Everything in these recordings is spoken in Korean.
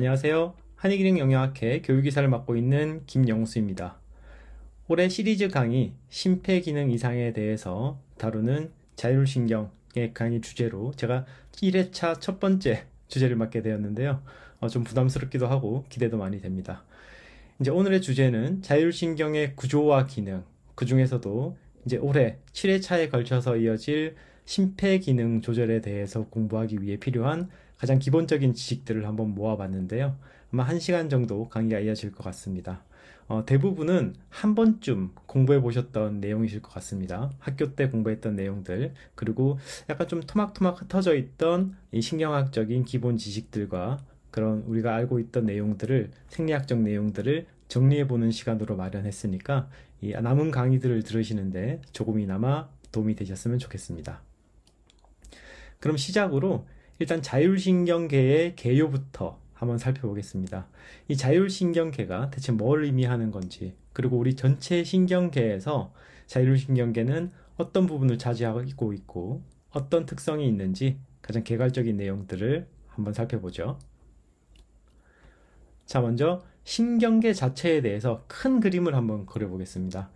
안녕하세요. 한의기능영양학회 교육이사를 맡고 있는 김영수입니다. 올해 시리즈 강의 심폐기능 이상에 대해서 다루는 자율신경의 강의 주제로 제가 1회차 첫 번째 주제를 맡게 되었는데요. 좀 부담스럽기도 하고 기대도 많이 됩니다. 이제 오늘의 주제는 자율신경의 구조와 기능, 그 중에서도 이제 올해 7회차에 걸쳐서 이어질 심폐기능 조절에 대해서 공부하기 위해 필요한 가장 기본적인 지식들을 한번 모아봤는데요. 아마 1시간 정도 강의가 이어질 것 같습니다. 대부분은 한 번쯤 공부해 보셨던 내용이실 것 같습니다. 학교 때 공부했던 내용들, 그리고 약간 좀 토막토막 흩어져 있던 이 신경학적인 기본 지식들과 그런 우리가 알고 있던 내용들을, 생리학적 내용들을 정리해보는 시간으로 마련했으니까 이 남은 강의들을 들으시는데 조금이나마 도움이 되셨으면 좋겠습니다. 그럼 시작으로 일단 자율신경계의 개요부터 한번 살펴보겠습니다. 이 자율신경계가 대체 뭘 의미하는 건지, 그리고 우리 전체 신경계에서 자율신경계는 어떤 부분을 차지하고 있고 어떤 특성이 있는지 가장 개괄적인 내용들을 한번 살펴보죠. 자, 먼저 신경계 자체에 대해서 큰 그림을 한번 그려보겠습니다.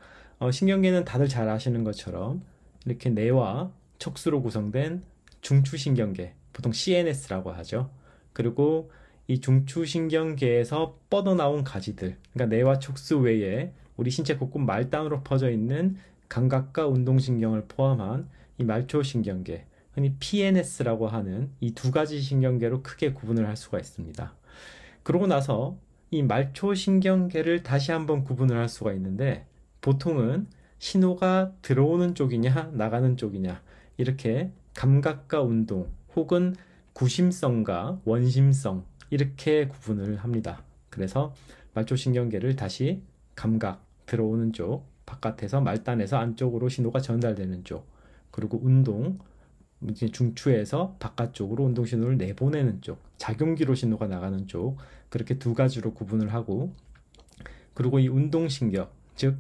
신경계는 다들 잘 아시는 것처럼 이렇게 뇌와 척수로 구성된 중추신경계, 보통 CNS라고 하죠. 그리고 이 중추신경계에서 뻗어나온 가지들, 그러니까 뇌와 척수 외에 우리 신체 곳곳 말단으로 퍼져 있는 감각과 운동신경을 포함한 이 말초신경계, 흔히 PNS라고 하는 이 두 가지 신경계로 크게 구분을 할 수가 있습니다. 그러고 나서 이 말초신경계를 다시 한번 구분을 할 수가 있는데, 보통은 신호가 들어오는 쪽이냐 나가는 쪽이냐, 이렇게 감각과 운동 혹은 구심성과 원심성, 이렇게 구분을 합니다. 그래서 말초신경계를 다시 감각, 들어오는 쪽, 바깥에서 말단에서 안쪽으로 신호가 전달되는 쪽, 그리고 운동, 이제 중추에서 바깥쪽으로 운동신호를 내보내는 쪽, 작용기로 신호가 나가는 쪽, 그렇게 두 가지로 구분을 하고, 그리고 이 운동신경, 즉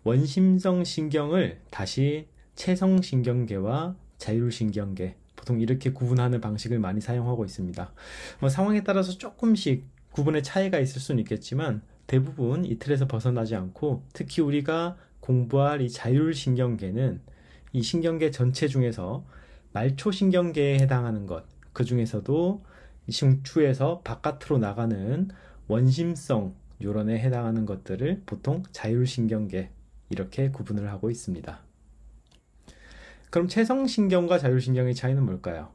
원심성 신경을 다시 체성신경계와 자율신경계, 보통 이렇게 구분하는 방식을 많이 사용하고 있습니다. 상황에 따라서 조금씩 구분의 차이가 있을 수는 있겠지만 대부분 이 틀에서 벗어나지 않고, 특히 우리가 공부할 이 자율신경계는 이 신경계 전체 중에서 말초신경계에 해당하는 것, 그 중에서도 중추에서 바깥으로 나가는 원심성 요런에 해당하는 것들을 보통 자율신경계, 이렇게 구분을 하고 있습니다. 그럼 체성신경과 자율신경의 차이는 뭘까요?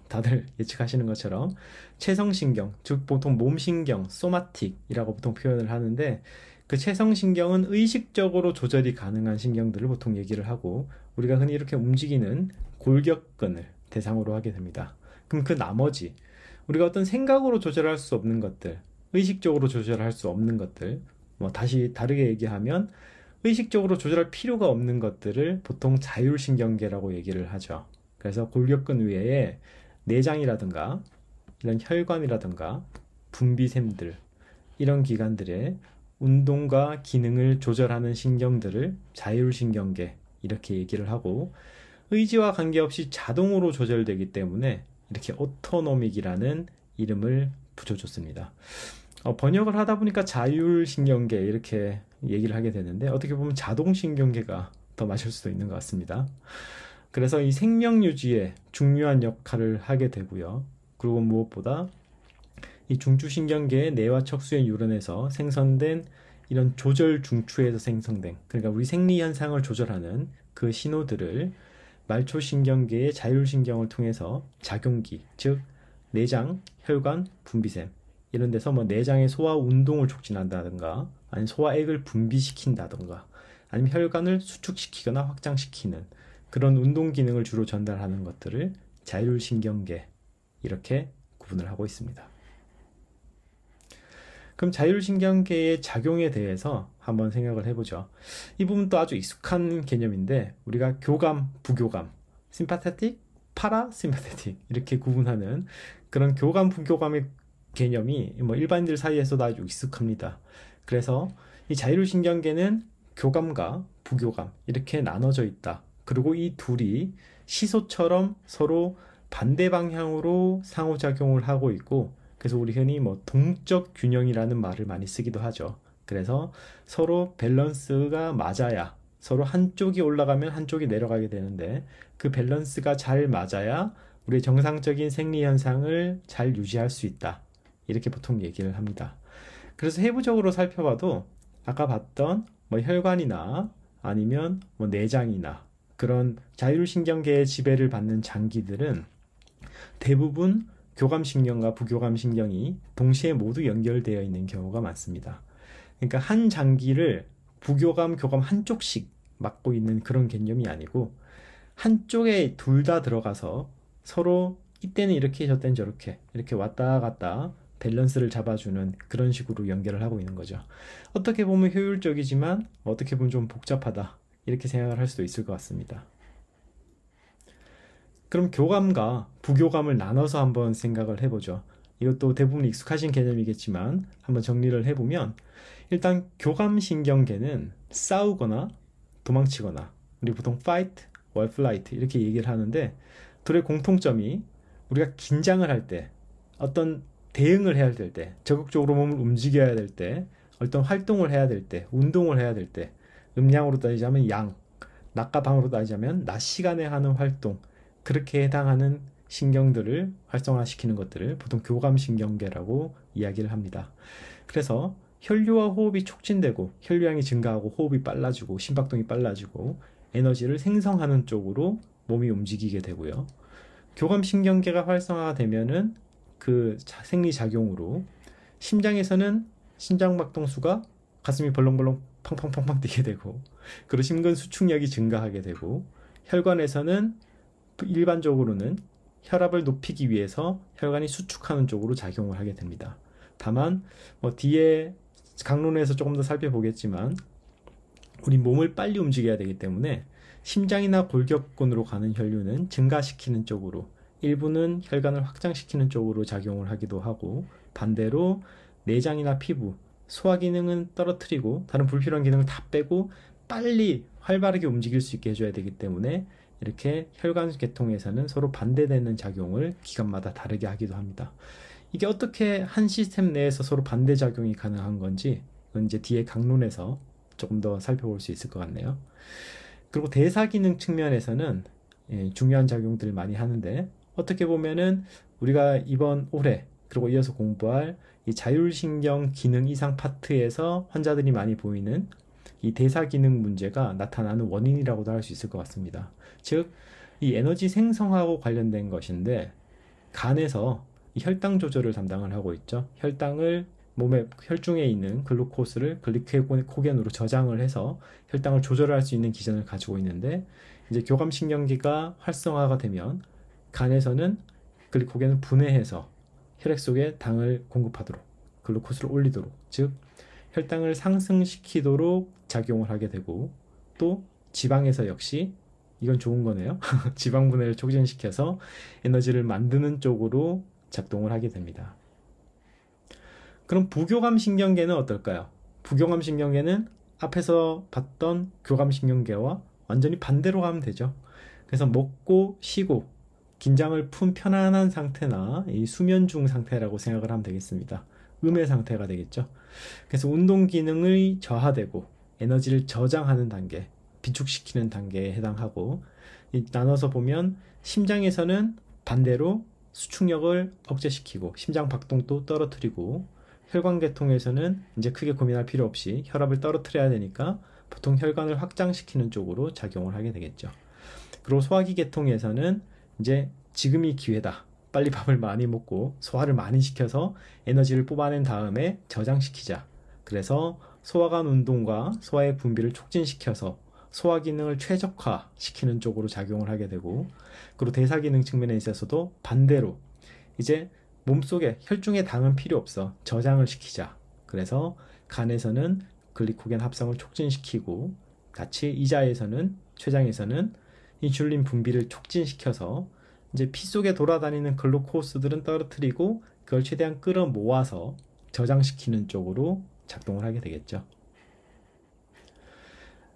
다들 예측하시는 것처럼 체성신경, 즉 보통 몸신경, 소마틱이라고 보통 표현을 하는데, 그 체성신경은 의식적으로 조절이 가능한 신경들을 보통 얘기를 하고, 우리가 흔히 이렇게 움직이는 골격근을 대상으로 하게 됩니다. 그럼 그 나머지 우리가 어떤 생각으로 조절할 수 없는 것들, 의식적으로 조절할 수 없는 것들, 다시 다르게 얘기하면 의식적으로 조절할 필요가 없는 것들을 보통 자율신경계라고 얘기를 하죠. 그래서 골격근 외에 내장이라든가 이런 혈관이라든가 분비샘들, 이런 기관들의 운동과 기능을 조절하는 신경들을 자율신경계, 이렇게 얘기를 하고, 의지와 관계없이 자동으로 조절되기 때문에 이렇게 오토노믹이라는 이름을 붙여줬습니다. 번역을 하다 보니까 자율신경계 이렇게 얘기를 하게 되는데, 어떻게 보면 자동신경계가 더 맞을 수도 있는 것 같습니다. 그래서 이 생명 유지에 중요한 역할을 하게 되고요. 그리고 무엇보다 이 중추신경계의 뇌와 척수의 유런에서 생성된 이런 조절 중추에서 생성된, 그러니까 우리 생리 현상을 조절하는 그 신호들을 말초신경계의 자율신경을 통해서 작용기, 즉 내장, 혈관, 분비샘, 이런 데서 내장의 소화 운동을 촉진한다든가, 아니면 소화액을 분비시킨다든가, 아니면 혈관을 수축시키거나 확장시키는 그런 운동 기능을 주로 전달하는 것들을 자율신경계, 이렇게 구분을 하고 있습니다. 그럼 자율신경계의 작용에 대해서 한번 생각을 해보죠. 이 부분도 아주 익숙한 개념인데, 우리가 교감, 부교감, 심파테틱, 파라심파테틱, 이렇게 구분하는 그런 교감, 부교감의 개념이 일반인들 사이에서도 아주 익숙합니다. 그래서 이 자율신경계는 교감과 부교감, 이렇게 나눠져 있다. 그리고 이 둘이 시소처럼 서로 반대 방향으로 상호작용을 하고 있고, 그래서 우리 흔히 뭐 동적 균형이라는 말을 많이 쓰기도 하죠. 그래서 서로 밸런스가 맞아야, 서로 한쪽이 올라가면 한쪽이 내려가게 되는데, 그 밸런스가 잘 맞아야 우리의 정상적인 생리 현상을 잘 유지할 수 있다. 이렇게 보통 얘기를 합니다. 그래서 해부적으로 살펴봐도 아까 봤던 뭐 혈관이나 아니면 뭐 내장이나 그런 자율신경계의 지배를 받는 장기들은 대부분 교감신경과 부교감신경이 동시에 모두 연결되어 있는 경우가 많습니다. 그러니까 한 장기를 부교감, 교감 한쪽씩 맡고 있는 그런 개념이 아니고, 한쪽에 둘 다 들어가서 서로 이때는 이렇게 저때는 저렇게 이렇게 왔다 갔다 밸런스를 잡아주는 그런 식으로 연결을 하고 있는 거죠. 어떻게 보면 효율적이지만 어떻게 보면 좀 복잡하다, 이렇게 생각을 할 수도 있을 것 같습니다. 그럼 교감과 부교감을 나눠서 한번 생각을 해보죠. 이것도 대부분 익숙하신 개념이겠지만 한번 정리를 해보면, 일단 교감신경계는 싸우거나 도망치거나, 우리 보통 fight or flight 이렇게 얘기를 하는데, 둘의 공통점이 우리가 긴장을 할 때, 어떤 대응을 해야 될 때, 적극적으로 몸을 움직여야 될 때, 어떤 활동을 해야 될 때, 운동을 해야 될 때, 음량으로 따지자면 양, 낮과 밤으로 따지자면 낮 시간에 하는 활동, 그렇게 해당하는 신경들을 활성화시키는 것들을 보통 교감신경계라고 이야기를 합니다. 그래서 혈류와 호흡이 촉진되고 혈류량이 증가하고 호흡이 빨라지고 심박동이 빨라지고 에너지를 생성하는 쪽으로 몸이 움직이게 되고요. 교감신경계가 활성화가 되면은 그 생리작용으로 심장에서는 심장박동수가 가슴이 벌렁벌렁 팡팡팡팡 뛰게 되고, 그리고 심근 수축력이 증가하게 되고, 혈관에서는 일반적으로는 혈압을 높이기 위해서 혈관이 수축하는 쪽으로 작용을 하게 됩니다. 다만 뒤에 강론에서 조금 더 살펴보겠지만, 우리 몸을 빨리 움직여야 되기 때문에 심장이나 골격근으로 가는 혈류는 증가시키는 쪽으로, 일부는 혈관을 확장시키는 쪽으로 작용을 하기도 하고, 반대로 내장이나 피부, 소화 기능은 떨어뜨리고 다른 불필요한 기능을 다 빼고 빨리 활발하게 움직일 수 있게 해줘야 되기 때문에, 이렇게 혈관 계통에서는 서로 반대되는 작용을 기관마다 다르게 하기도 합니다. 이게 어떻게 한 시스템 내에서 서로 반대 작용이 가능한 건지, 그건 이제 뒤에 강론에서 조금 더 살펴볼 수 있을 것 같네요. 그리고 대사 기능 측면에서는 중요한 작용들을 많이 하는데, 어떻게 보면은 우리가 이번 올해 그리고 이어서 공부할 이 자율신경 기능 이상 파트에서 환자들이 많이 보이는 이 대사 기능 문제가 나타나는 원인이라고도 할 수 있을 것 같습니다. 즉, 이 에너지 생성하고 관련된 것인데, 간에서 이 혈당 조절을 담당을 하고 있죠. 혈당을 몸의 혈중에 있는 글루코스를 글리코겐으로 저장을 해서 혈당을 조절할 수 있는 기전을 가지고 있는데, 이제 교감신경계가 활성화가 되면 간에서는 글리코겐을 분해해서 혈액 속에 당을 공급하도록, 글루코스를 올리도록, 즉 혈당을 상승시키도록 작용을 하게 되고, 또 지방에서 역시, 이건 좋은 거네요. 지방 분해를 촉진시켜서 에너지를 만드는 쪽으로 작동을 하게 됩니다. 그럼 부교감신경계는 어떨까요? 부교감신경계는 앞에서 봤던 교감신경계와 완전히 반대로 가면 되죠. 그래서 먹고 쉬고 긴장을 푼 편안한 상태나 이 수면 중 상태라고 생각을 하면 되겠습니다. 음의 상태가 되겠죠. 그래서 운동 기능이 저하되고 에너지를 저장하는 단계, 비축시키는 단계에 해당하고, 나눠서 보면 심장에서는 반대로 수축력을 억제시키고 심장 박동도 떨어뜨리고, 혈관계통에서는 이제 크게 고민할 필요 없이 혈압을 떨어뜨려야 되니까 보통 혈관을 확장시키는 쪽으로 작용을 하게 되겠죠. 그리고 소화기 계통에서는 이제 지금이 기회다, 빨리 밥을 많이 먹고 소화를 많이 시켜서 에너지를 뽑아낸 다음에 저장시키자, 그래서 소화관 운동과 소화의 분비를 촉진시켜서 소화 기능을 최적화시키는 쪽으로 작용을 하게 되고, 그리고 대사 기능 측면에 있어서도 반대로 이제 몸속에 혈중에 당은 필요 없어, 저장을 시키자, 그래서 간에서는 글리코겐 합성을 촉진시키고, 같이 이자에서는, 췌장에서는 인슐린 분비를 촉진시켜서 이제 피 속에 돌아다니는 글루코스들은 떨어뜨리고 그걸 최대한 끌어 모아서 저장시키는 쪽으로 작동을 하게 되겠죠.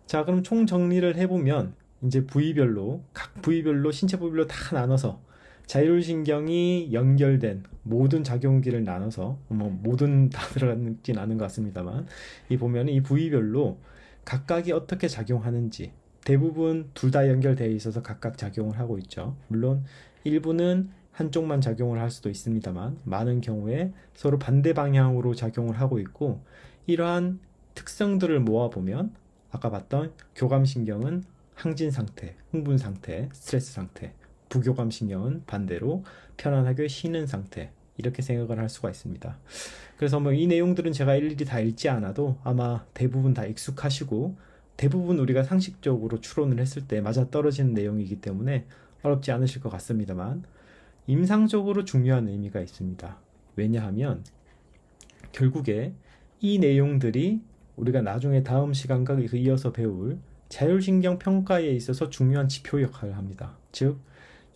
자, 그럼 총 정리를 해보면, 이제 부위별로, 각 부위별로, 신체 부위별로 다 나눠서 자율신경이 연결된 모든 작용기를 나눠서, 뭐 모든 다 들어가진 않은 것 같습니다만, 이 보면 이 부위별로 각각이 어떻게 작용하는지, 대부분 둘 다 연결되어 있어서 각각 작용을 하고 있죠. 물론 일부는 한쪽만 작용을 할 수도 있습니다만, 많은 경우에 서로 반대 방향으로 작용을 하고 있고, 이러한 특성들을 모아보면 아까 봤던 교감신경은 항진 상태, 흥분 상태, 스트레스 상태, 부교감신경은 반대로 편안하게 쉬는 상태, 이렇게 생각을 할 수가 있습니다. 그래서 뭐 이 내용들은 제가 일일이 다 읽지 않아도 아마 대부분 다 익숙하시고, 대부분 우리가 상식적으로 추론을 했을 때 맞아떨어지는 내용이기 때문에 어렵지 않으실 것 같습니다만, 임상적으로 중요한 의미가 있습니다. 왜냐하면 결국에 이 내용들이 우리가 나중에 다음 시간과 이어서 배울 자율신경 평가에 있어서 중요한 지표 역할을 합니다. 즉,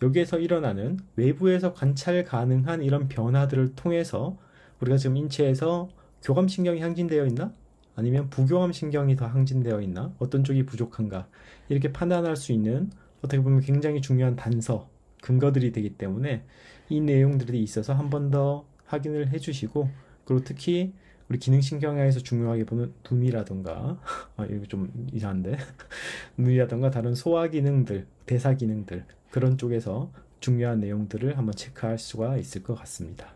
여기에서 일어나는 외부에서 관찰 가능한 이런 변화들을 통해서 우리가 지금 인체에서 교감신경이 항진되어 있나? 아니면 부교감신경이 더 항진되어 있나? 어떤 쪽이 부족한가? 이렇게 판단할 수 있는, 어떻게 보면 굉장히 중요한 단서, 근거들이 되기 때문에 이 내용들이 있어서 한 번 더 확인을 해주시고, 그리고 특히 우리 기능신경학에서 중요하게 보는 눈이라던가 이거 좀 이상한데 눈이라던가 다른 소화 기능들, 대사 기능들, 그런 쪽에서 중요한 내용들을 한번 체크할 수가 있을 것 같습니다.